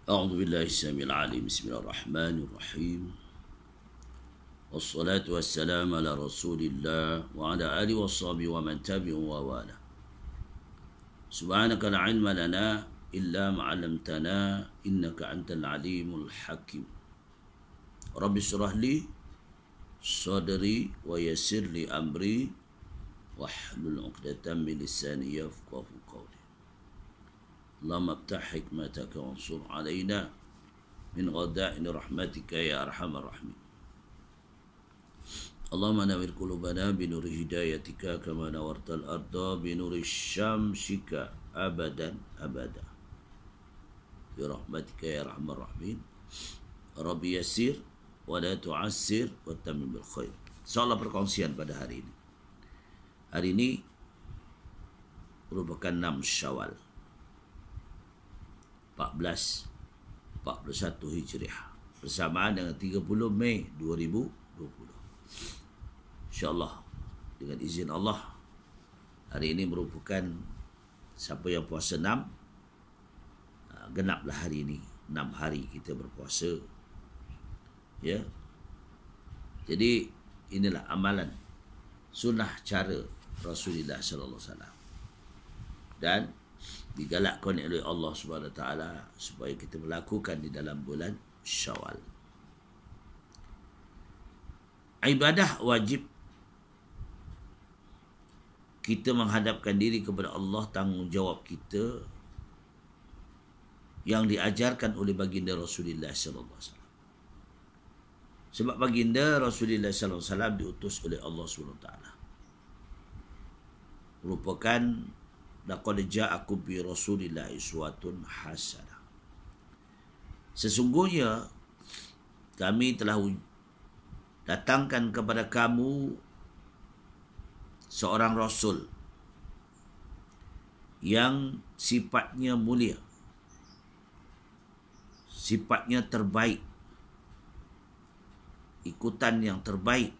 أعوذ بالله السميع العليم بسم الله الرحمن الرحيم والصلاة والسلام على رسول الله وعلى آله وصحبه ومن تبعه ووالاه سبحانك لا علم لنا إلا ما علمتنا إنك أنت العليم الحكيم رب اشرح لي صدري ويسر لي أمري واحلل عقدة من لساني يفقهوا قولي اللهم افتح حكمتك وانصر علينا من غدائن رحمتك يا أرحم الراحمين اللهم نور قلوبنا بنور هدايتك كما نورت الأرض بنور شمسك أبدا أبدا برحمتك يا أرحم الراحمين ربي يسير ولا تعسر وتمم بالخير. InsyaAllah perkongsian pada hari ini. Hari ini merupakan 6 Syawal 1441 Hijriah bersamaan dengan 30 Mei 2020. InsyaAllah dengan izin Allah hari ini merupakan siapa yang puasa 6 genaplah hari ini 6 hari kita berpuasa ya. Jadi inilah amalan sunnah cara Rasulullah sallallahu alaihi wasallam dan digalakkan oleh Allah Subhanahu Wa Taala supaya kita melakukan di dalam bulan Syawal. Ibadah wajib kita menghadapkan diri kepada Allah, tanggungjawab kita yang diajarkan oleh baginda Rasulullah sallallahu alaihi wasallam. Sebab baginda Rasulullah sallallahu alaihi wasallam diutus oleh Allah Subhanahu Wa Taala. Merupakan laqad ja'akum bi Rasulillah uswatun hasanah. Sesungguhnya kami telah datangkan kepada kamu seorang rasul yang sifatnya mulia, sifatnya terbaik, ikutan yang terbaik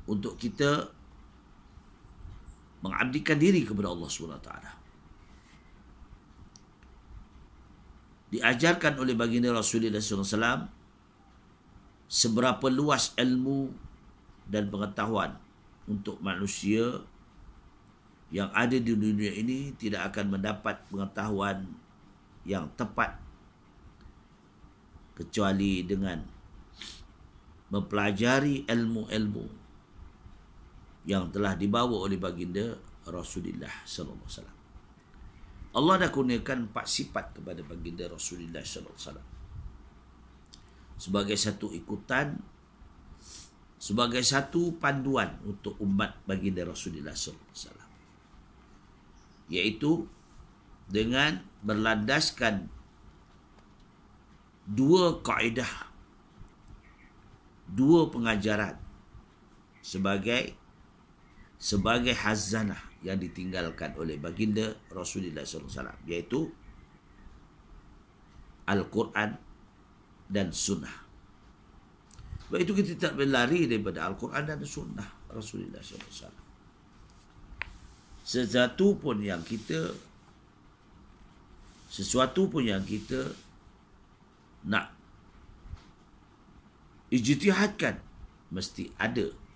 untuk kita mengabdikan diri kepada Allah SWT. Diajarkan oleh baginda Rasulullah SAW seberapa luas ilmu dan pengetahuan untuk manusia yang ada di dunia ini tidak akan mendapat pengetahuan yang tepat kecuali dengan mempelajari ilmu-ilmu yang telah dibawa oleh baginda Rasulullah sallallahu alaihi wasallam. Allah dah kurniakan 4 sifat kepada baginda Rasulullah sallallahu alaihi wasallam sebagai satu ikutan, sebagai satu panduan untuk umat baginda Rasulullah sallallahu alaihi wasallam, iaitu dengan berlandaskan 2 kaedah, 2 pengajaran sebagai hazanah yang ditinggalkan oleh baginda Rasulullah SAW, iaitu Al-Quran dan Sunnah. Sebab itu kita tak berlari daripada Al-Quran dan Sunnah Rasulullah SAW. Sesuatu pun yang kita nak ijtihadkan mesti ada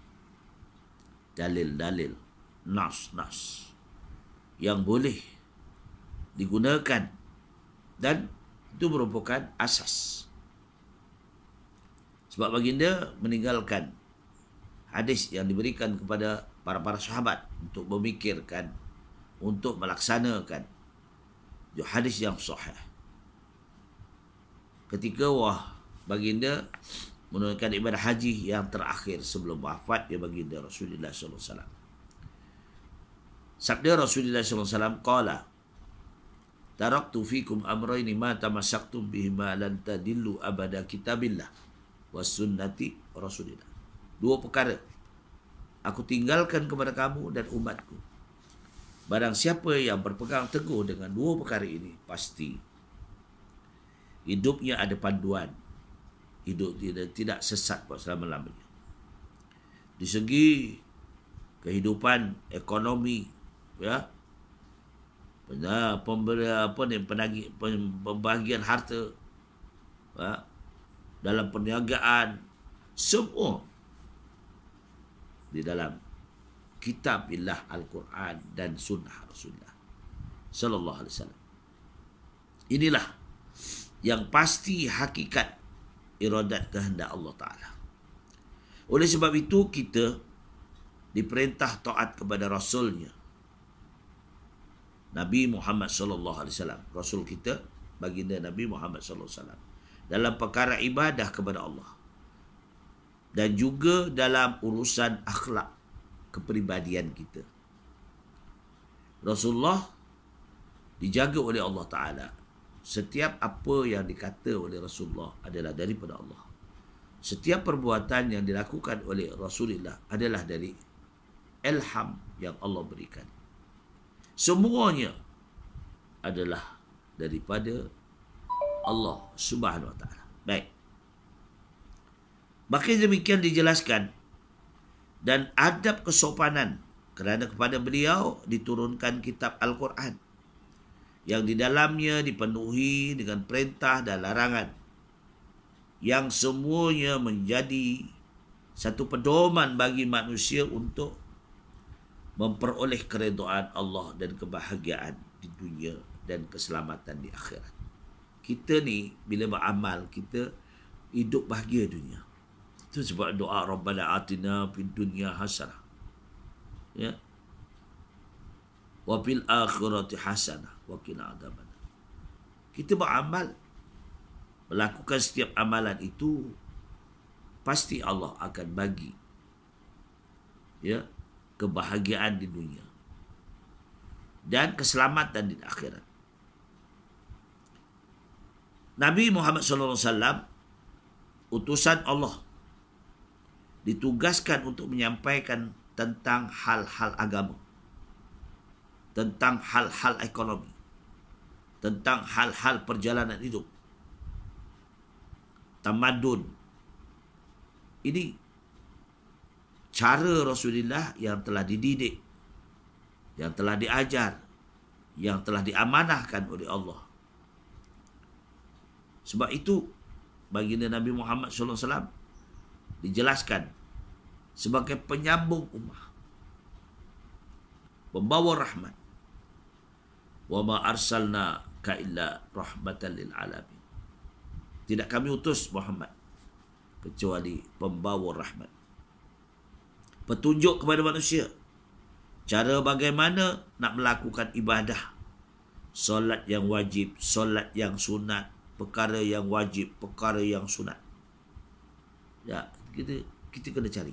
dalil-dalil, nas yang boleh digunakan dan itu merupakan asas. Sebab baginda meninggalkan hadis yang diberikan kepada para sahabat untuk memikirkan, untuk melaksanakan hadis yang sahih. Ketika baginda menunaikan ibadah haji yang terakhir sebelum wafat ya baginda Rasulullah sallallahu alaihi wasallam. Sabda Rasulullah sallallahu alaihi wasallam qala taraktu fikum amrayni ma tamassaktum bihima lan tadillu abada kitabillah was sunnati Rasulillah. 2 perkara aku tinggalkan kepada kamu dan umatku. Barang siapa yang berpegang teguh dengan 2 perkara ini pasti hidupnya ada panduan, hidup tidak sesat selama-lamanya. Di segi kehidupan ekonomi, ya, pembagian harta, dalam perniagaan, semua di dalam kitabillah Al-Quran dan sunnah Rasulullah sallallahu alaihi wasallam. Inilah yang pasti hakikat iradat kehendak Allah Ta'ala. Oleh sebab itu kita diperintah taat kepada Rasulnya, Nabi Muhammad sallallahu alaihi wasallam, Rasul kita, baginda Nabi Muhammad sallallahu alaihi wasallam, dalam perkara ibadah kepada Allah dan juga dalam urusan akhlak kepribadian kita. Rasulullah dijaga oleh Allah Ta'ala. Setiap apa yang dikata oleh Rasulullah adalah daripada Allah. Setiap perbuatan yang dilakukan oleh Rasulullah adalah dari ilham yang Allah berikan. Semuanya adalah daripada Allah Subhanahu Wa Ta'ala. Baik. Makin demikian dijelaskan, dan adab kesopanan kerana kepada beliau diturunkan kitab Al-Quran yang di dalamnya dipenuhi dengan perintah dan larangan yang semuanya menjadi satu pedoman bagi manusia untuk memperoleh keredaan Allah dan kebahagiaan di dunia dan keselamatan di akhirat. Kita ni bila beramal, kita hidup bahagia dunia. Itu sebab doa Rabbana atina fid dunya hasanah, ya, wa fil akhirati hasanah wa qina adzabannar. Kita beramal, melakukan setiap amalan itu, pasti Allah akan bagi, ya, kebahagiaan di dunia dan keselamatan di akhirat. Nabi Muhammad sallallahu alaihi wasallam, utusan Allah, ditugaskan untuk menyampaikan tentang hal-hal agama, tentang hal-hal ekonomi, tentang hal-hal perjalanan hidup, tamadun. Ini cara Rasulullah yang telah dididik, yang telah diajar, yang telah diamanahkan oleh Allah. Sebab itu baginda Nabi Muhammad sallallahu alaihi wasallam dijelaskan sebagai penyambung ummah, pembawa rahmat. Wa ma arsalnaka illa rahmatan lil alamin. Tidak kami utus Muhammad kecuali pembawa rahmat, petunjuk kepada manusia cara bagaimana nak melakukan ibadah, solat yang wajib, solat yang sunat, perkara yang wajib, perkara yang sunat. Ya, kita kena cari.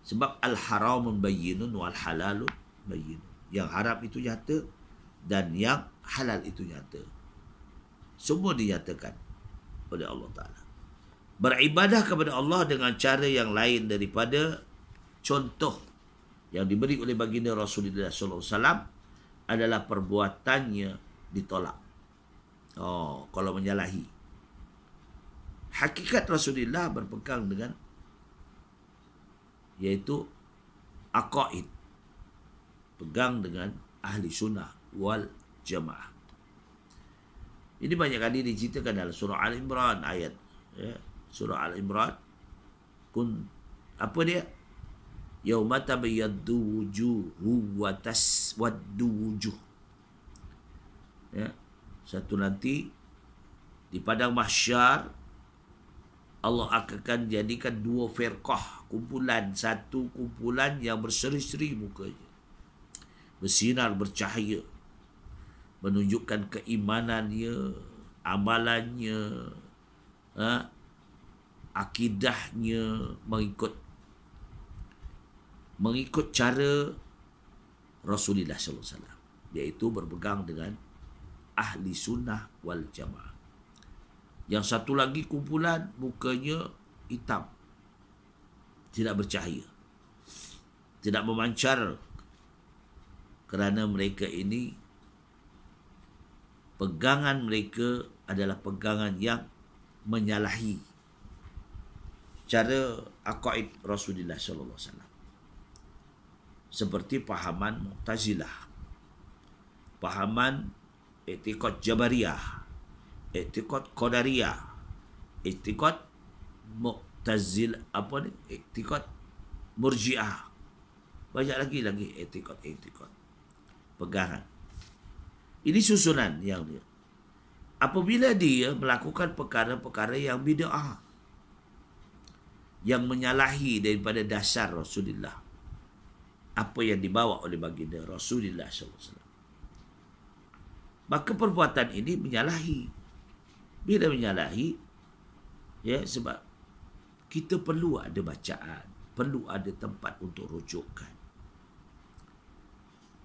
Sebab al-haramun bayyinun wal halalun bayyinun. Yang haram itu nyata dan yang halal itu nyata. Semua dinyatakan oleh Allah Ta'ala. Beribadah kepada Allah dengan cara yang lain daripada contoh yang diberi oleh baginda Rasulullah SAW adalah perbuatannya ditolak. Kalau menyalahi. Hakikat Rasulullah berpegang dengan, iaitu aqaid, pegang dengan ahli sunnah wal jamaah. Ini banyak kali diceritakan dalam surah Al-Imran, ayat, ya, surah Al-Imran. Apa dia? Yauma tabayyaddu wujuhu wa taswaddu wujuh. Ya, satu nanti di padang mahsyar Allah akan jadikan dua firqah, kumpulan, satu kumpulan yang berseri-seri mukanya, bersinar, bercahaya, menunjukkan keimanannya, amalannya, akidahnya, mengikut cara Rasulullah sallallahu alaihi wasallam, iaitu berpegang dengan ahli sunnah wal jamaah. Yang satu lagi kumpulan mukanya hitam, tidak bercahaya, tidak memancar, kerana mereka ini pegangan mereka adalah pegangan yang menyalahi cara aqaid Rasulullah sallallahu alaihi wasallam, seperti pahaman Mu'tazilah. pahaman i'tiqad Jabariyah, i'tiqad Qadariyah, i'tiqad Mu'tazil, i'tiqad Murji'ah. Banyak lagi i'tiqad pegangan. Ini susunan yang dia. Apabila dia melakukan perkara-perkara yang bid'ah, yang menyalahi daripada dasar Rasulullah, apa yang dibawa oleh baginda Rasulullah SAW, maka perbuatan ini menyalahi. Bila menyalahi, ya, sebab kita perlu ada bacaan, perlu ada tempat untuk rujukan.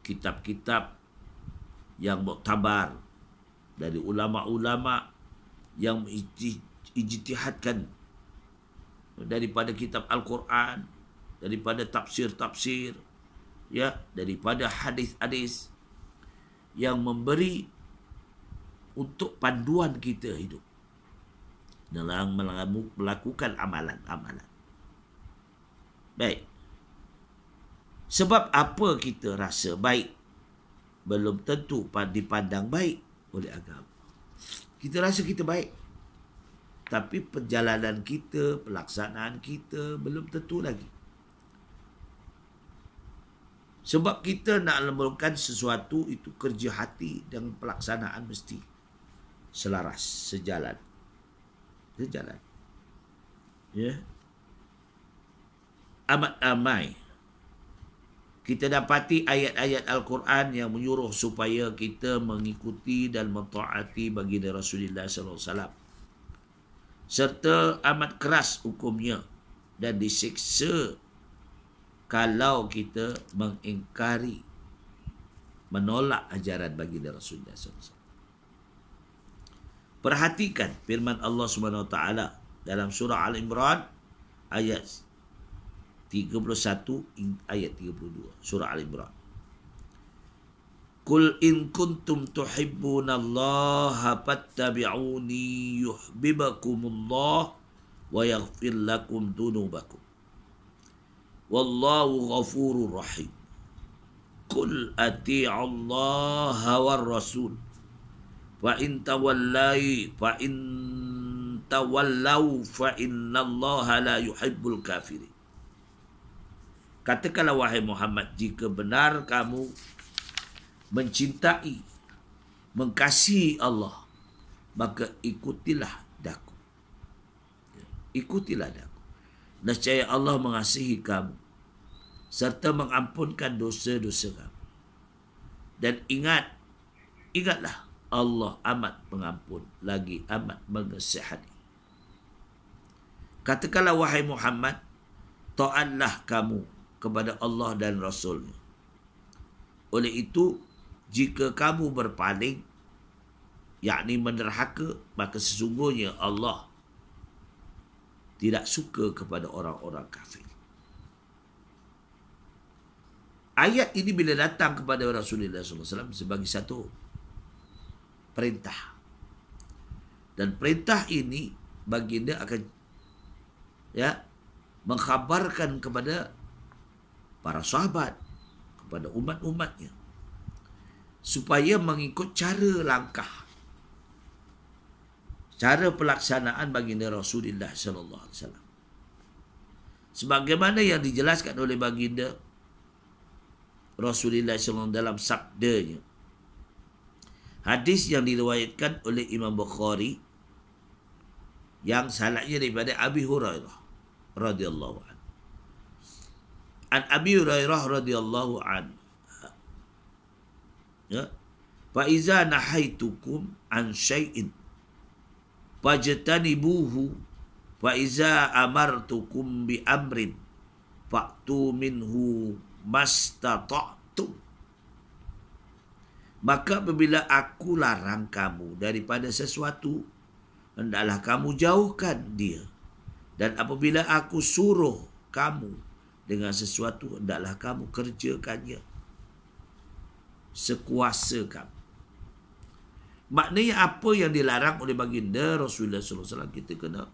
Kitab-kitab yang muktabar dari ulama-ulama yang ijtihadkan, daripada kitab Al-Quran, daripada tafsir-tafsir, ya, daripada hadis-hadis yang memberi untuk panduan kita hidup dalam melakukan amalan-amalan. Baik. Sebab apa kita rasa baik belum tentu dipandang baik oleh agama. Kita rasa kita baik, tapi perjalanan kita, pelaksanaan kita belum tentu lagi. Sebab kita nak melakukan sesuatu itu kerja hati dan pelaksanaan mesti selaras, sejalan. Ya. Amat ramai kita dapati ayat-ayat Al-Quran yang menyuruh supaya kita mengikuti dan mentaati baginda Rasulullah SAW. Serta amat keras hukumnya dan disiksa kalau kita mengingkari, menolak ajaran baginda Rasulullah SAW. Perhatikan firman Allah SWT dalam surah Al-Imran ayat 31 ayat 32. Surah Al-Imran. Qul in kuntum tuhibbunallaha fattabi'uni yuhibbukumullah wa yaghfir lakum dhunubakum. Wallahu ghafurur rahim. Qul ati'allaha war rasul. Fa in tawallaw fa innallaha la yuhibbul kafirin. Katakanlah wahai Muhammad, jika benar kamu mencintai, mengasihi Allah, maka ikutilah daku. Ikutilah daku. Nescaya Allah mengasihi kamu serta mengampunkan dosa-dosa kamu. Dan ingatlah Allah amat pengampun lagi amat mengasihani. Katakanlah wahai Muhammad, taatlah kamu kepada Allah dan Rasulnya. Oleh itu, jika kamu berpaling, yakni menderhaka, maka sesungguhnya Allah tidak suka kepada orang-orang kafir. Ayat ini bila datang kepada Rasulullah SAW sebagai satu perintah. Dan perintah ini baginda akan mengkhabarkan kepada para sahabat, kepada umat-umatnya, supaya mengikut cara langkah, cara pelaksanaan baginda Rasulullah SAW. Sebagaimana yang dijelaskan oleh baginda Rasulullah SAW dalam sabdanya. Hadis yang diriwayatkan oleh Imam Bukhari yang sanadnya daripada Abi Hurairah radhiyallahu anhu. An Abi Hurairah radhiyallahu anhu, ya, fa iza nahaitukum an syai'in fajtanibuhu wa iza amartukum bi amrin fa'tu minhu mastata'tum. Maka apabila aku larang kamu daripada sesuatu, hendaklah kamu jauhkan dia. Dan apabila aku suruh kamu dengan sesuatu, hendaklah kamu kerjakannya sekuasa kamu. Maknanya apa yang dilarang oleh baginda Rasulullah SAW, kita kena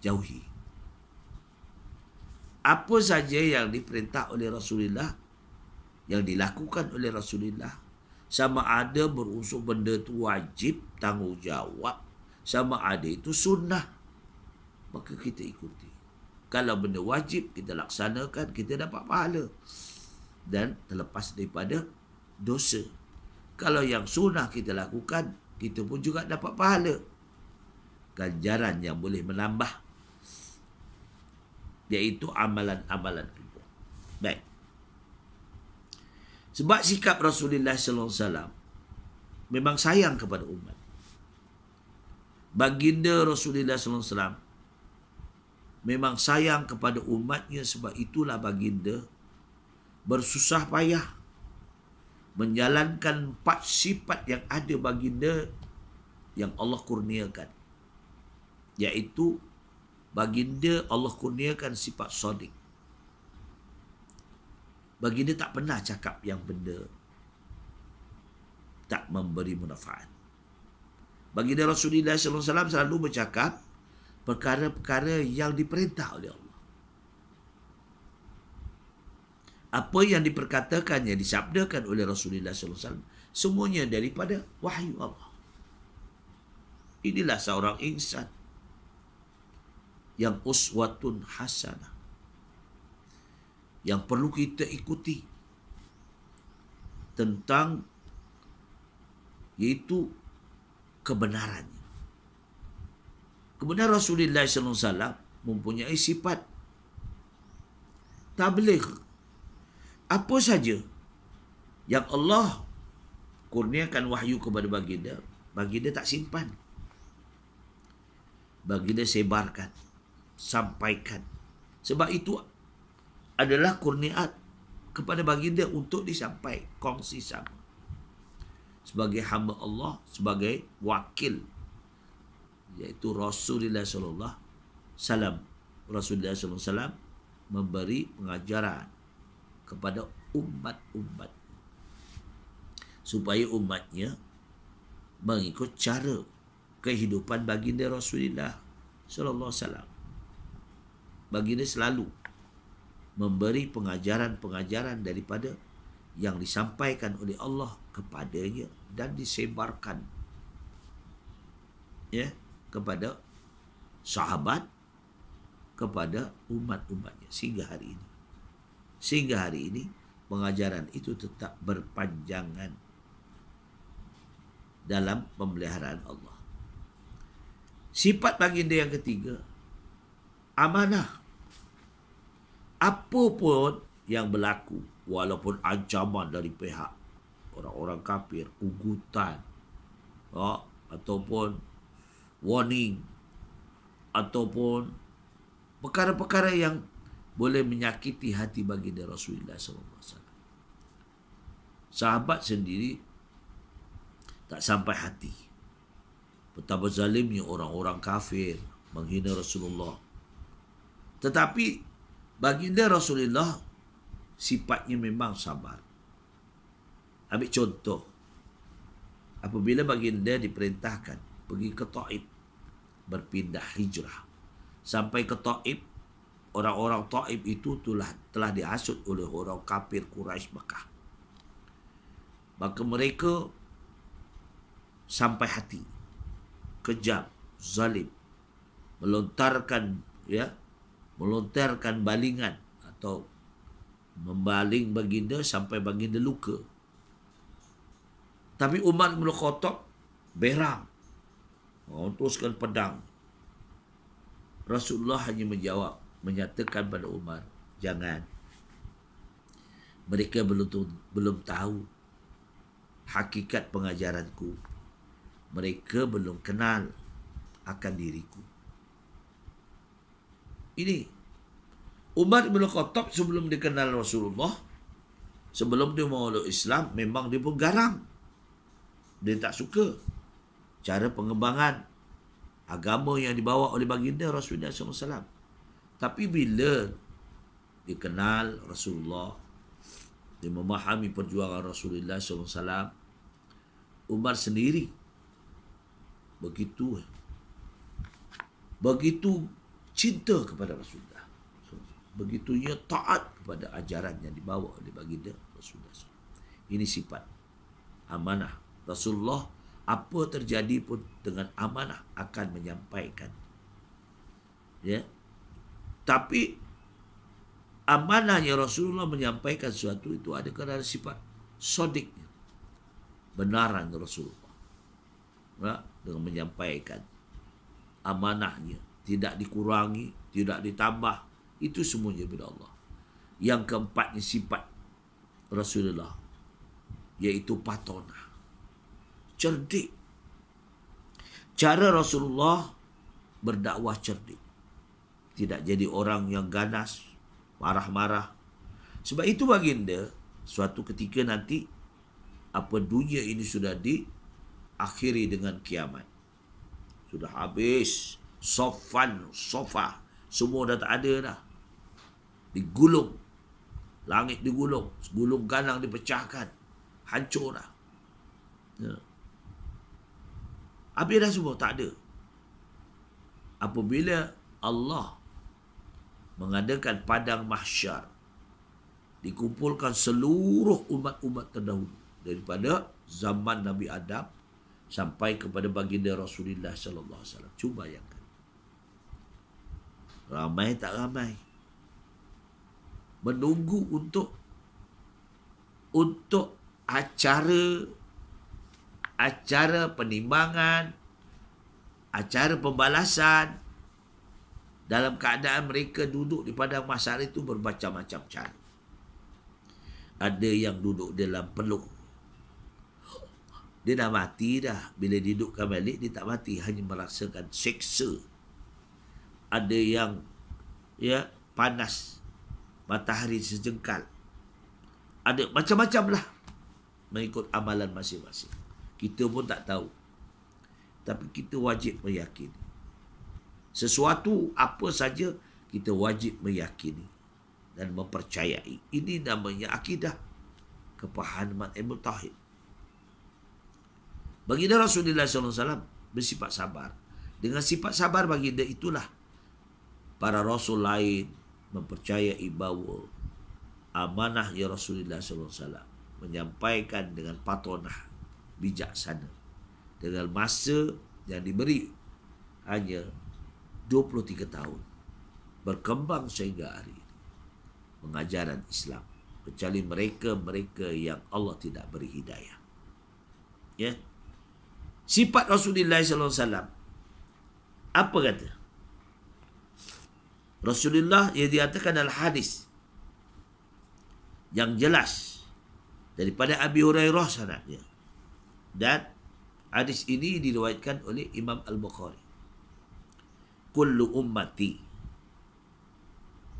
jauhi. Apa saja yang diperintah oleh Rasulullah, yang dilakukan oleh Rasulullah, Sama ada berunsur benda tu wajib, tanggungjawab, sama ada itu sunnah, maka kita ikuti. Kalau benda wajib kita laksanakan, kita dapat pahala dan terlepas daripada dosa. Kalau yang sunnah kita lakukan, kita pun juga dapat pahala, ganjaran yang boleh menambah, iaitu amalan-amalan kita. Baik. Sebab sikap Rasulullah sallallahu alaihi wasallam memang sayang kepada umat. Baginda Rasulullah sallallahu alaihi wasallam memang sayang kepada umatnya, sebab itulah baginda bersusah payah menjalankan 4 sifat yang ada baginda yang Allah kurniakan. Iaitu baginda Allah kurniakan sifat shadiq. Baginda tak pernah cakap yang benda tak memberi manfaat. Baginda Rasulullah SAW selalu bercakap perkara-perkara yang diperintah oleh Allah. Apa yang diperkatakan, yang disabdakan oleh Rasulullah SAW, semuanya daripada wahyu Allah. Inilah seorang insan yang uswatun hasanah, yang perlu kita ikuti tentang, iaitu kebenarannya. Kebenaran Rasulullah SAW mempunyai sifat tabligh. Apa saja yang Allah kurniakan wahyu kepada baginda, baginda tak simpan. Baginda sebarkan, sampaikan. Sebab itu adalah kurniat kepada baginda untuk disampaikan, kongsi sama. Sebagai hamba Allah, sebagai wakil, iaitu Rasulullah sallallahu alaihi wasallam. Rasulullah sallallahu alaihi wasallam memberi pengajaran kepada umat-umat supaya umatnya mengikut cara kehidupan baginda Rasulullah sallallahu alaihi wasallam. Baginda selalu memberi pengajaran-pengajaran daripada yang disampaikan oleh Allah kepadanya dan disebarkan, ya, kepada sahabat, kepada umat-umatnya sehingga hari ini. Sehingga hari ini pengajaran itu tetap berpanjangan dalam pemeliharaan Allah. Sifat baginda yang ketiga, amanah. Apa pun yang berlaku, walaupun ancaman dari pihak orang-orang kafir, ugutan, ataupun warning, ataupun perkara-perkara yang boleh menyakiti hati baginda Rasulullah SAW, sahabat sendiri tak sampai hati. Betapa zalimnya orang-orang kafir menghina Rasulullah. Tetapi baginda Rasulullah sifatnya memang sabar. Ambil contoh, apabila baginda diperintahkan pergi ke Taif, berpindah hijrah sampai ke Taif, orang-orang Taif itu telah dihasut oleh orang kafir Quraisy Mekah. Maka mereka sampai hati, kejam, zalim, melontarkan balingan atau membaling baginda sampai baginda luka. Tapi Umar bin Khattab berang, teruskan pedang. Rasulullah hanya menjawab, menyatakan pada Umar, jangan. Mereka belum tahu hakikat pengajaranku. Mereka belum kenal akan diriku. Ini Umar bin Khattab sebelum dikenal Rasulullah, sebelum dia memeluk Islam, memang dia pun garang. Dia tak suka cara pengembangan agama yang dibawa oleh baginda Rasulullah SAW. Tapi bila dikenal Rasulullah, dia memahami perjuangan Rasulullah SAW, Umar sendiri begitu cinta kepada Rasulullah, begitunya taat kepada ajaran yang dibawa oleh baginda Rasulullah SAW. Ini sifat amanah. Rasulullah apa terjadi pun dengan amanah akan menyampaikan. Ya. Tapi amanahnya Rasulullah menyampaikan sesuatu itu ada kerana sifat sodiknya. Benaran Rasulullah. Ya, dengan menyampaikan amanahnya. Tidak dikurangi, tidak ditambah. Itu semuanya bila Allah. Yang keempatnya sifat Rasulullah, iaitu patonah. Cerdik. Cara Rasulullah berdakwah cerdik. Tidak jadi orang yang ganas, marah-marah. Sebab itu baginda, suatu ketika nanti, dunia ini sudah diakhiri dengan kiamat. Sudah habis. Sofa. Semua dah tak ada dah. Digulung. Langit digulung. Gulung ganang dipecahkan. Hancur dah. Ya. Habis dah semua. Tak ada. Apabila Allah mengadakan padang mahsyar, dikumpulkan seluruh umat-umat terdahulu daripada zaman Nabi Adam sampai kepada baginda Rasulullah sallallahu alaihi wasallam. Cuba bayangkan. Ramai tak ramai. Menunggu untuk acara penimbangan, acara pembalasan. Dalam keadaan mereka duduk di padang mahsyar itu bermacam-macam cara. Ada yang duduk dalam peluk. Dia dah mati dah. Bila didukkan balik, dia tak mati. Hanya merasakan seksa. Ada yang panas. Matahari sejengkal. Ada macam-macam lah. Mengikut amalan masing-masing. Kita pun tak tahu. Tapi kita wajib meyakini. Sesuatu apa saja kita wajib meyakini dan mempercayai. Ini namanya akidah, kepahaman ilmu tauhid. Baginda Rasulullah SAW bersifat sabar. Dengan sifat sabar baginda itulah para rasul lain mempercayai bahawa amanah ya Rasulullah SAW menyampaikan dengan patonah, bijaksana, dengan masa yang diberi hanya 23 tahun, berkembang sehingga hari ini pengajaran Islam, kecuali mereka yang Allah tidak beri hidayah. Ya. Sifat Rasulullah SAW apa kata? Rasulullah yang diatakan dalam hadis yang jelas daripada Abi Hurairah sanadnya, dan hadis ini diriwayatkan oleh Imam Al-Bukhari. Kullu ummati,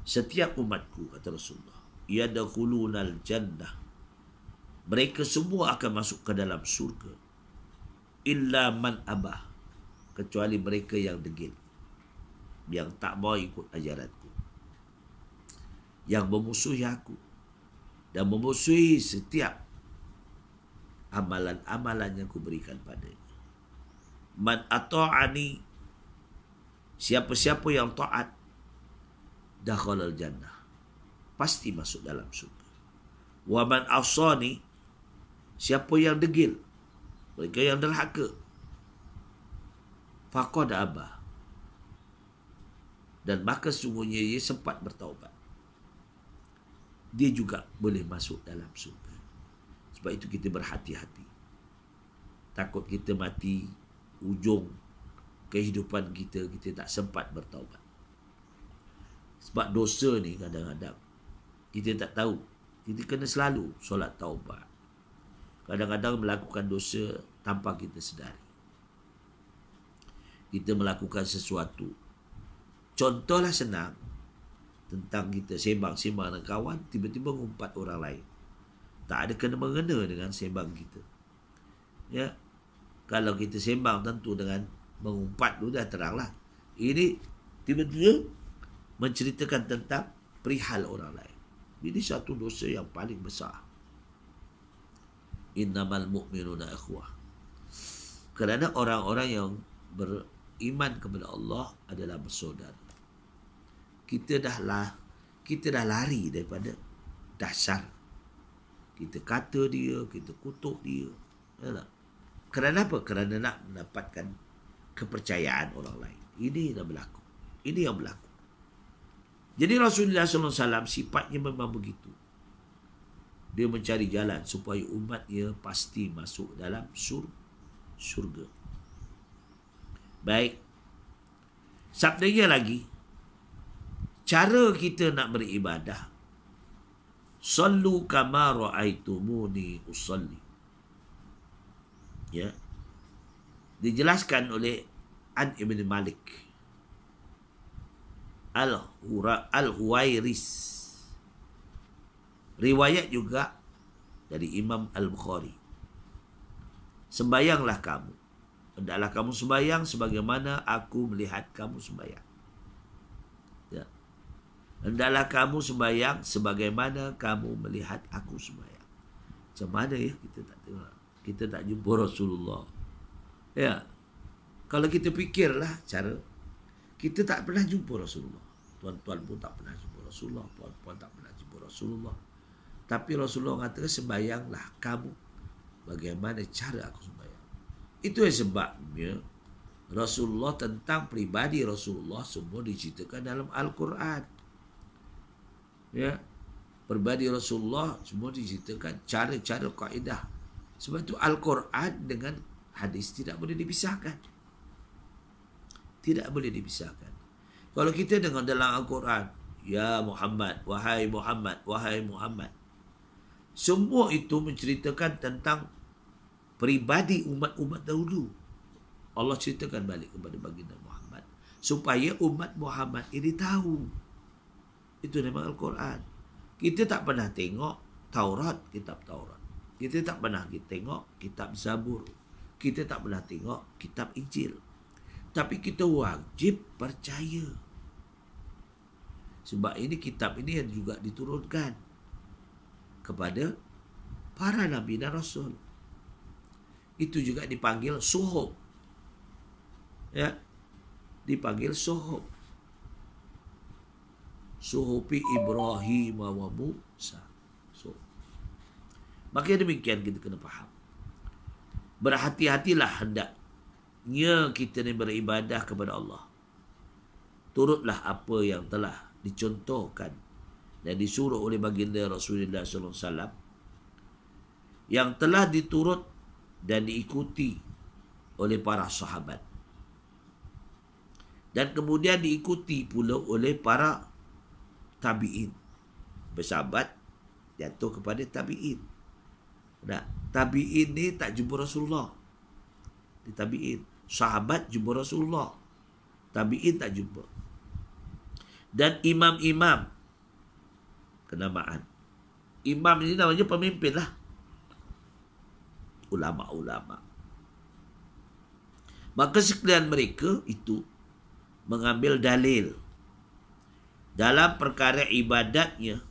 setiap umatku, kata Rasulullah, yadkhulunal jannah, mereka semua akan masuk ke dalam surga, illa man abah, kecuali mereka yang degil, yang tak mau ikut ajaranku, yang memusuhi aku dan memusuhi setiap amalan-amalan yang kuberikan padanya. Man ata'ani, siapa-siapa yang taat, dakhalal jannah, pasti masuk dalam surga. Wa man asani, siapa yang degil, mereka yang derhaka, faqad abah, dan maka sungguhnya ia sempat bertaubat, dia juga boleh masuk dalam surga. Sebab itu kita berhati-hati. Takut kita mati, ujung kehidupan kita tak sempat bertaubat. Sebab dosa ni kadang-kadang kita tak tahu. Kita kena selalu solat taubat. Kadang-kadang melakukan dosa tanpa kita sedari. Kita melakukan sesuatu. Contohlah senang. Tentang kita sembang-sembang dengan kawan, tiba-tiba ngumpat orang lain. Tak ada kena-mengena dengan sembang kita. Ya. Kalau kita sembang tentu dengan mengumpat tu dah teranglah. Ini tiba-tiba menceritakan tentang perihal orang lain. Ini satu dosa yang paling besar. Innamal mu'minuna ikhwah. Kerana orang-orang yang beriman kepada Allah adalah bersaudara. Kita dah lari daripada dasar. Kita kata dia, kita kutuk dia. Ya tak? Kerana apa? Kerana nak mendapatkan kepercayaan orang lain. Ini yang berlaku. Ini yang berlaku. Jadi Rasulullah SAW sifatnya memang begitu. Dia mencari jalan supaya umatnya pasti masuk dalam surga. Baik. Sabdanya lagi, cara kita nak beribadah, sallu kama ra'aitumuni usalli. Ya. Dijelaskan oleh An Ibn Malik Al-Huwairis. Riwayat juga dari Imam Al-Bukhari. Sembayanglah kamu. Hendaklah kamu sembayang sebagaimana aku melihat kamu sembayang. Ya. Hendaklah kamu sembayang sebagaimana kamu melihat aku sembayang. Macam mana ya kita tak tengok. Kita tak jumpa Rasulullah. Ya. Kalau kita fikirlah cara, kita tak pernah jumpa Rasulullah. Tuan-tuan pun tak pernah jumpa Rasulullah. Puan-puan tak pernah jumpa Rasulullah. Tapi Rasulullah kata, sembayanglah kamu bagaimana cara aku sembayang. Itu yang sebabnya Rasulullah, tentang pribadi Rasulullah semua diceritakan dalam Al-Quran. Ya. Pribadi Rasulullah semua diceritakan cara-cara kaedah. Sebab itu Al-Quran dengan hadis tidak boleh dipisahkan. Tidak boleh dipisahkan. Kalau kita dengar dalam Al-Quran, ya Muhammad, wahai Muhammad, wahai Muhammad, semua itu menceritakan tentang pribadi umat-umat dahulu. Allah ceritakan balik kepada baginda Muhammad supaya umat Muhammad ini tahu. Itu nama Al-Quran. Kita tak pernah tengok Taurat, kitab Taurat. Kita tak pernah tengok kitab Zabur. Kita tak pernah tengok kitab Injil. Tapi kita wajib percaya. Sebab ini kitab ini yang juga diturunkan kepada para Nabi dan Rasul. Itu juga dipanggil suhuf. Ya. Dipanggil suhuf. Suhufi Ibrahim wa Musa. Maka demikian kita kena faham. Berhati-hatilah hendaknya kita ni beribadah kepada Allah. Turutlah apa yang telah dicontohkan dan disuruh oleh baginda Rasulullah SAW, yang telah diturut dan diikuti oleh para sahabat, dan kemudian diikuti pula oleh para tabi'in. Bersahabat jatuh kepada tabi'in. Nah, tabi'in ni tak jumpa Rasulullah. Di tabi'in. Sahabat jumpa Rasulullah. Tabi'in tak jumpa. Dan imam-imam. Kenamaan. Imam ini namanya pemimpin lah. Ulama-ulama. Maka sekalian mereka itu mengambil dalil dalam perkara ibadatnya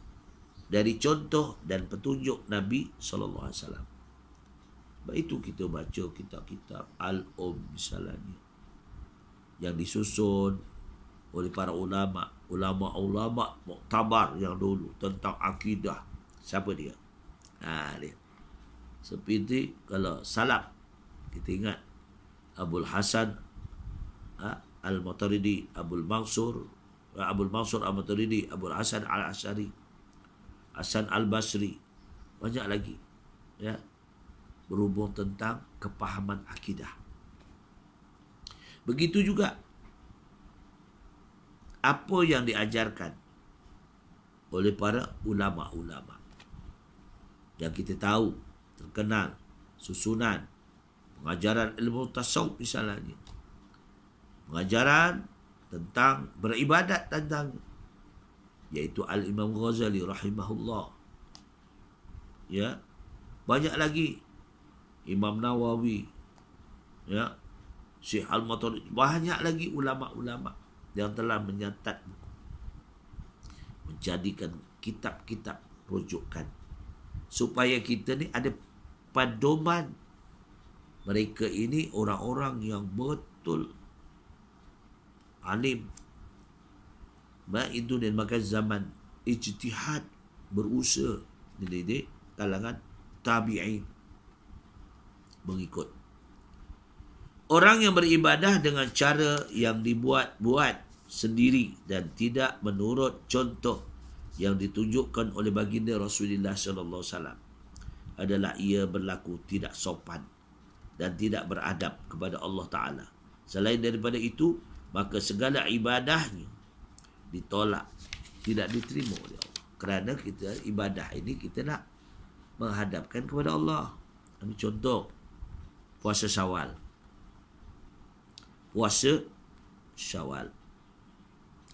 dari contoh dan petunjuk Nabi SAW. Sebab itu kita baca kitab-kitab Al-Misalnya yang disusun oleh para ulama-ulama muktabar yang dulu tentang akidah. Siapa dia? Dia. Seperti kalau salaf, kita ingat Abul Hasan Al-Maturidi, Abul Mansur Al-Maturidi, Abul Hasan Al-Asy'ari, Hasan Al-Basri, banyak lagi, ya, berhubung tentang kepahaman akidah. Begitu juga apa yang diajarkan oleh para ulama-ulama yang kita tahu terkenal, susunan pengajaran ilmu tasawuf misalnya, pengajaran tentang beribadat tentang, iaitu Al-Imam Ghazali rahimahullah. Ya. Banyak lagi Imam Nawawi, ya, Syekh Al-Maturidi, banyak lagi ulama-ulama yang telah menyatat buku, menjadikan kitab-kitab rujukan supaya kita ni ada pedoman. Mereka ini orang-orang yang betul alim, dan maka zaman ijtihad, berusaha di kalangan tabi'in. mengikut. Orang yang beribadah dengan cara yang dibuat-buat sendiri dan tidak menurut contoh yang ditunjukkan oleh baginda Rasulullah sallallahu alaihi wasallam adalah ia berlaku tidak sopan dan tidak beradab kepada Allah Taala. Selain daripada itu, maka segala ibadahnya ditolak, tidak diterima oleh Allah. Kerana kita ibadah ini kita nak menghadapkan kepada Allah. Ambil contoh puasa Syawal. Puasa Syawal.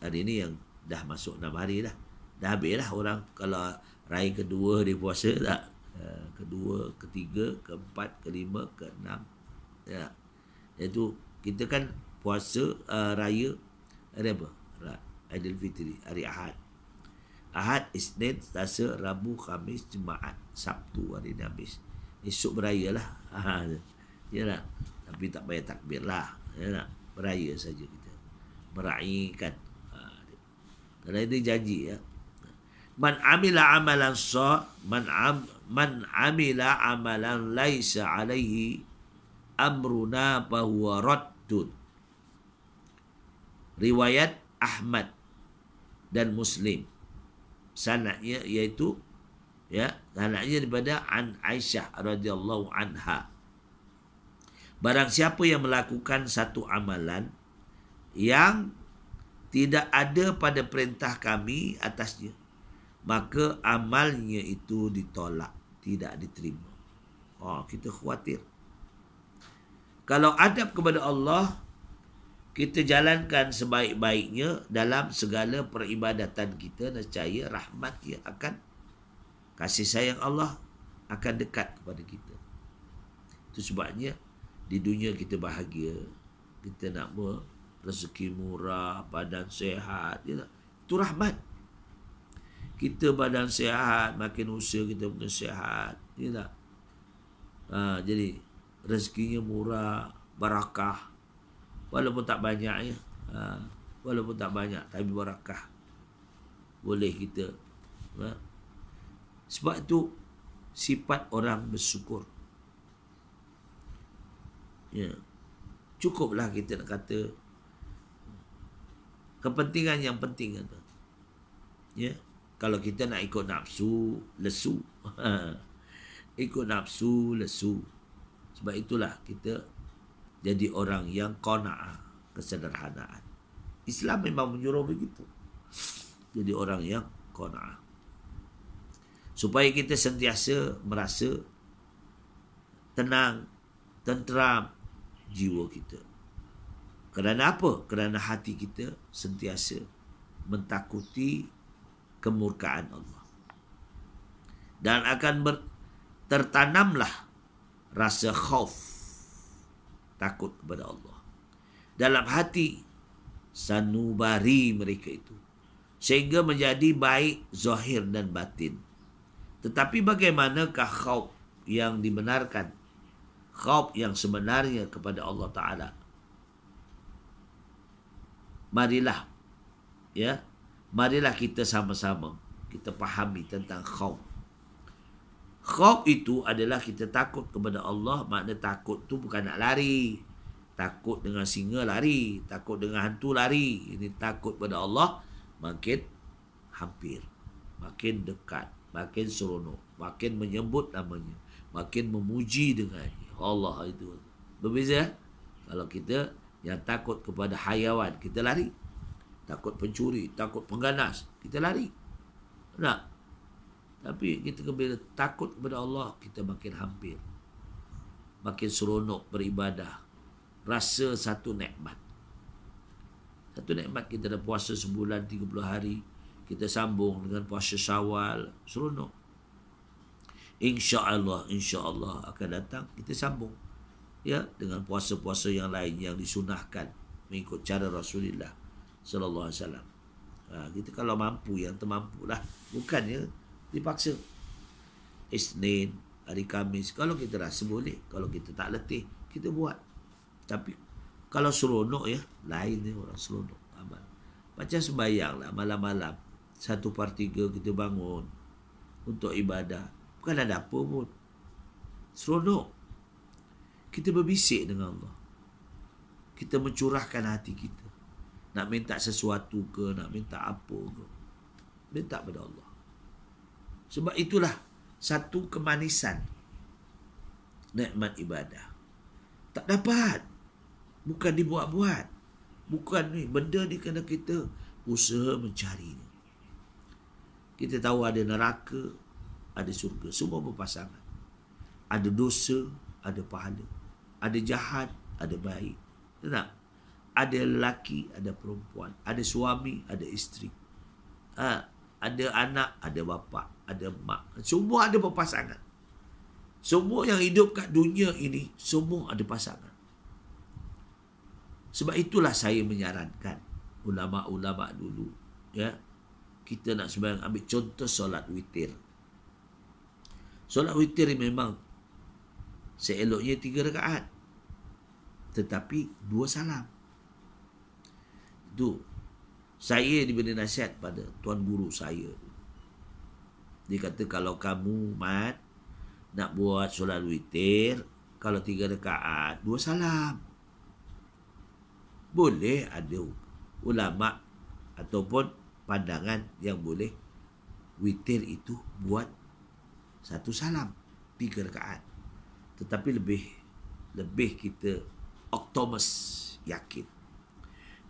Hari ini yang dah masuk 6 hari dah. Dah habis lah orang kalau raya kedua dia puasa tak. Kedua, ketiga, keempat, kelima, keenam. Ya. Iaitu kita kan puasa raya hari apa? Aidilfitri, hari Ahad. Ahad, Isnin, Selasa, Rabu, Khamis, Jumaat, Sabtu hari ni habis. Esok beraya lah. Ya tak? Tapi tak payah takbir lah. Ya tak? Beraya saja kita. Meraihkan. Kalau itu janji ya. Man amila amalan man amila amalan laisa alaihi amruna fahuwa raddun. Riwayat Ahmad dan Muslim. Sanadnya iaitu sanadnya daripada an Aisyah radhiyallahu anha. Barang siapa yang melakukan satu amalan yang tidak ada pada perintah kami atasnya, maka amalnya itu ditolak, tidak diterima. Kita khawatir. Kalau adab kepada Allah, kita jalankan sebaik-baiknya dalam segala peribadatan kita, nescaya rahmat dia akan, kasih sayang Allah akan dekat kepada kita. Itu sebabnya di dunia kita bahagia, kita nak rezeki murah, badan sehat, itu rahmat. Kita badan sihat, makin usia kita makin sihat. Ya tak? Jadi rezekinya murah, barakah. Walaupun tak banyak ya. Walaupun tak banyak, tapi barakah. Boleh kita. Sebab itu sifat orang bersyukur. Ya. Cukuplah kita nak kata kepentingan yang penting kata. Ya. Kalau kita nak ikut nafsu, lesu. Ikut nafsu, lesu. Sebab itulah kita jadi orang yang qanaah, kesederhanaan. Islam memang menyuruh begitu. Jadi orang yang qanaah. Supaya kita sentiasa merasa tenang, tenteram jiwa kita. Kerana apa? Kerana hati kita sentiasa mentakuti kemurkaan Allah. Dan akan tertanamlah rasa khauf, takut kepada Allah dalam hati sanubari mereka itu, sehingga menjadi baik zahir dan batin. Tetapi bagaimanakah khauf yang dibenarkan, khauf yang sebenarnya kepada Allah Ta'ala? Marilah kita sama-sama kita fahami tentang khauf. Khauf itu adalah kita takut kepada Allah. Makna takut tu bukan nak lari. Takut dengan singa lari, takut dengan hantu lari. Ini takut pada Allah, makin hampir, makin dekat, makin seronok, makin menyebut namanya, makin memuji dengannya. Allah itu berbeza. Kalau kita yang takut kepada hayawan, kita lari. Takut pencuri, takut pengganas, kita lari. Tak? Tapi kita bila takut kepada Allah, kita makin hampir, makin seronok beribadah. Rasa satu nikmat. Satu nikmat kita dah puasa sebulan 30 hari, kita sambung dengan puasa Syawal, seronok. InsyaAllah akan datang, kita sambung ya dengan puasa-puasa yang lain yang disunahkan mengikut cara Rasulullah sallallahu alaihi wasallam. Kita kalau mampu, yang termampu lah, bukannya dipaksa. Isnin, hari Khamis, kalau kita rasa boleh, kalau kita tak letih, kita buat. Tapi kalau seronok ya, lain ni orang seronok amal. Macam sembahyang lah malam-malam, 1/3 kita bangun untuk ibadah, bukan ada apa pun, seronok. Kita berbisik dengan Allah. Kita mencurahkan hati kita. Nak minta sesuatu ke, nak minta apa ke. Minta pada Allah. Sebab itulah satu kemanisan nikmat ibadah. Tak dapat. Bukan dibuat-buat. Bukan ni. Benda ni kena kita usaha mencari. Kita tahu ada neraka, ada syurga. Semua berpasangan. Ada dosa, ada pahala. Ada jahat, ada baik. Tak? Ada lelaki, ada perempuan. Ada suami, ada isteri. Ada anak, ada bapa, ada mak. Semua ada berpasangan. Semua yang hidup kat dunia ini, semua ada pasangan. Sebab itulah saya menyarankan ulama-ulama dulu, ya, kita nak sembahyang, ambil contoh solat witir. Solat witir memang seeloknya 3 rakaat, tetapi 2 salam. Itu saya diberi nasihat pada tuan guru saya. Dia kata kalau kamu Mat nak buat solat witir, kalau 3 rakaat 2 salam. Boleh ada ulama ataupun pandangan yang boleh witir itu buat 1 salam 3 rakaat. Tetapi lebih kita optimis, yakin.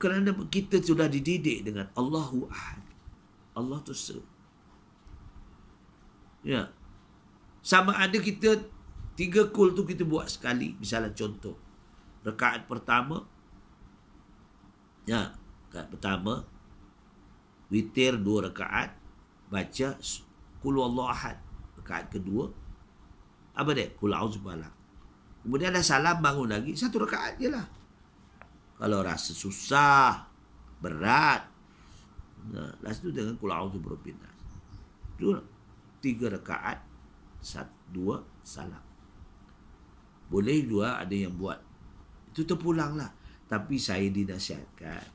Kerana kita sudah dididik dengan Allahu Ahad. Allah tu se. Ya. Sama ada kita 3 kul tu kita buat sekali. Misalnya contoh. Rakaat pertama. Ya. Rakaat pertama. Witir 2 rakaat. Baca Qul Huwallahu Ahad. Rakaat kedua. Apa dia? Qul A'udzu Falaq. Kemudian ada salam, bangun lagi. 1 rakaat je lah. Kalau rasa susah, berat, nah, lepas tu dengan Qul A'udzu Birabbin Nas. Itu 3 rakaat, 2 salam. Boleh juga ada yang buat. Itu terpulanglah. Tapi saya dinasihatkan.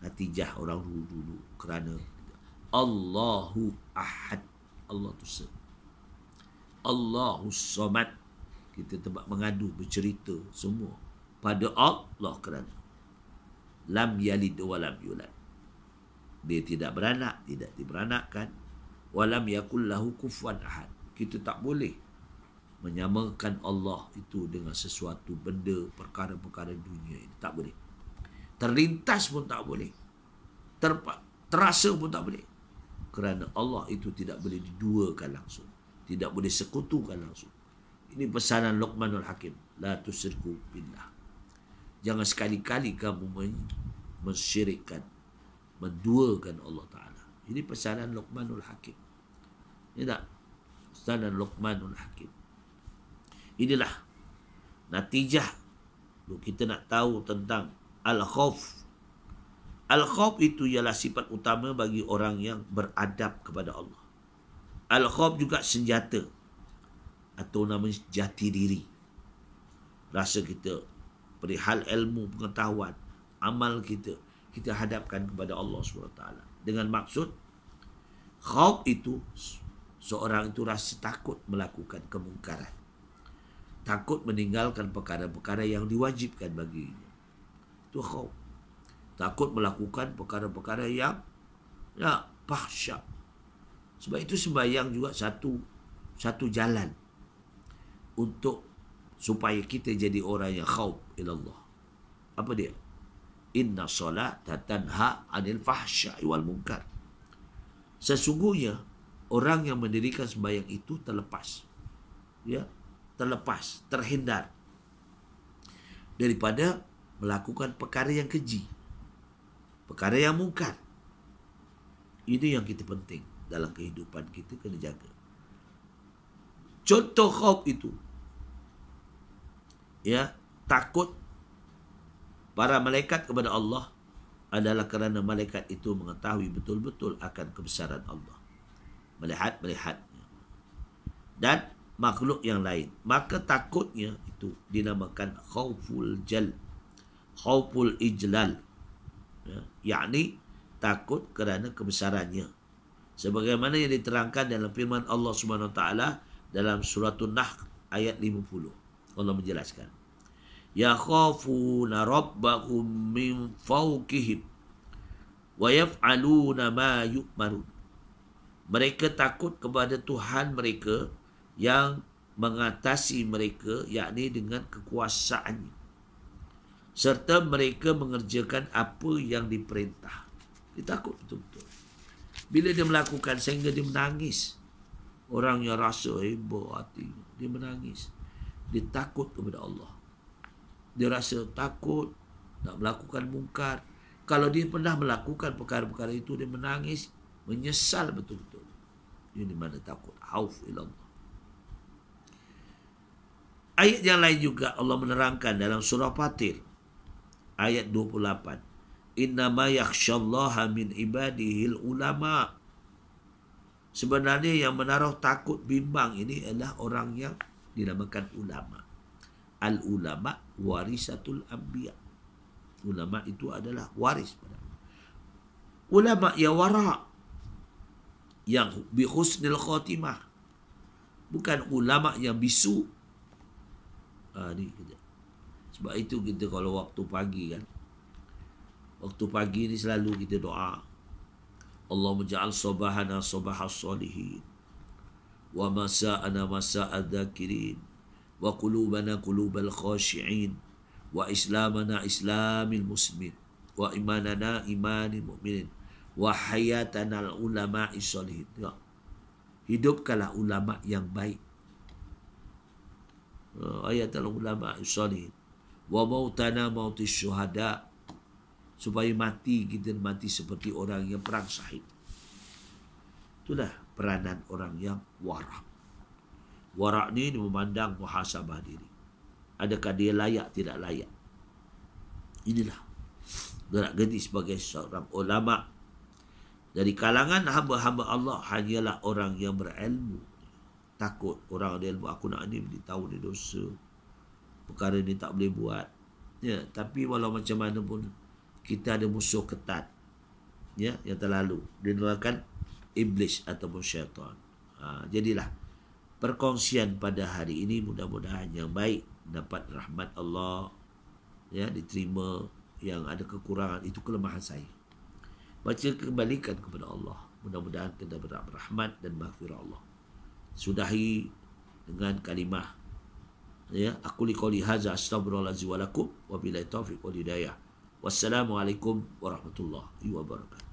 Natijah orang dulu. Kerana Allahu Ahad. Allah tu se. Allahu Samad. Kita tempat mengadu, bercerita semua pada Allah, kerana lam yalid wa lam yulad. Dia tidak beranak, tidak diberanakkan. Wa lam yakul lahu kufuwan ahad. Kita tak boleh menyamakan Allah itu dengan sesuatu benda, perkara-perkara dunia ini. Tak boleh. Terlintas pun tak boleh. Terasa pun tak boleh. Kerana Allah itu tidak boleh diduakan langsung. Tidak boleh sekutukan langsung. Ini pesanan Luqmanul Hakim. La tusyrikuu billah. Jangan sekali-kali kamu mensyirikkan, menduakan Allah Ta'ala. Ini pesanan Luqmanul Hakim. Ini tak? Pesanan Luqmanul Hakim. Inilah natijah. Kita nak tahu tentang Al-Khawf. Al-Khawf itu ialah sifat utama bagi orang yang beradab kepada Allah. Al-Khawf juga senjata atau nama jati diri. Rasa kita perihal ilmu, pengetahuan, amal kita hadapkan kepada Allah SWT. Dengan maksud, khauf itu, seorang itu rasa takut melakukan kemungkaran. Takut meninggalkan perkara-perkara yang diwajibkan baginya. Itu khauf. Takut melakukan perkara-perkara yang fahsyat. Sebab itu sembahyang juga satu jalan untuk supaya kita jadi orang yang khauf ilallah. Apa dia? Inna salata tanha 'anil fahsya'i wal munkar. Sesungguhnya orang yang mendirikan sembahyang itu terlepas. Ya, terlepas, terhindar daripada melakukan perkara yang keji, perkara yang mungkar. Ini yang kita penting dalam kehidupan kita, kena jaga. Contoh khauf itu, ya, takut para malaikat kepada Allah adalah kerana malaikat itu mengetahui betul-betul akan kebesaran Allah. Melihatnya. Dan makhluk yang lain. Maka takutnya itu dinamakan khauful jal. Khauful ijlal. Ya, yakni takut kerana kebesarannya. Sebagaimana yang diterangkan dalam firman Allah Subhanahu Wa Taala dalam surah An-Nahl ayat 50. Allah menjelaskan. Yakhafuna rabbahum min fawqihim wa yaf'aluna ma yu'marun. Mereka takut kepada Tuhan mereka yang mengatasi mereka, yakni dengan kekuasaannya, serta mereka mengerjakan apa yang diperintah. Dia takut betul-betul. Bila dia melakukan sehingga dia menangis, orang yang rasa hebat hati, dia menangis. Dia takut kepada Allah. Dia rasa takut nak melakukan mungkar. Kalau dia pernah melakukan perkara-perkara itu, dia menangis, menyesal betul-betul. Ini mana takut. Khauf ilallah. Ayat yang lain juga Allah menerangkan dalam surah Fatir ayat 28. Innama yakhsyallaha min ibadihil ulama. Sebenarnya yang menaruh takut bimbang ini adalah orang yang dinamakan ulama. Al-ulama warisatul anbiya. Ulama itu adalah waris pada ulama yang wara, yang bi husnil khatimah. Bukan ulama yang bisu. Ni kita. Sebab itu kita kalau waktu pagi kan, waktu pagi ni selalu kita doa, Allahumma ja'al sabahana sabahas salihin, wa masa'ana masa'ad dhakirin, wa qulubana qulubal khashi'in, wa islamana islamil muslimin, wa imanana imanil mu'minin, wa hayatana al-ulama'i salihin. Hidupkanlah ulama yang baik. Ayat al-ulama salihin, wa mautana mautis syuhada, supaya mati kita mati seperti orang yang perang syahid. Itulah peranan orang yang wara. Wara ni memandang muhasabah diri. Adakah dia layak, tidak layak? Inilah gerak-geri sebagai seorang ulama. Dari kalangan hamba-hamba Allah hanyalah orang yang berilmu. Takut orang ada ilmu, aku nak ni beritahu dia dosa, perkara ni tak boleh buat. Ya, tapi walau macam mana pun kita ada musuh ketat, ya, yang terlalu dinamakan iblis ataupun syaitan. Jadilah perkongsian pada hari ini mudah-mudahan yang baik, dapat rahmat Allah, ya, diterima. Yang ada kekurangan itu kelemahan saya. Baca kembalikan kepada Allah. Mudah-mudahan kita berdapat rahmat dan maghfirah Allah. Sudahi dengan kalimah, ya, aku liqauli hadza astaghfirullahalazim wa lakum wa billahi taufiq wal hidayah. Wassalamualaikum warahmatullahi wabarakatuh.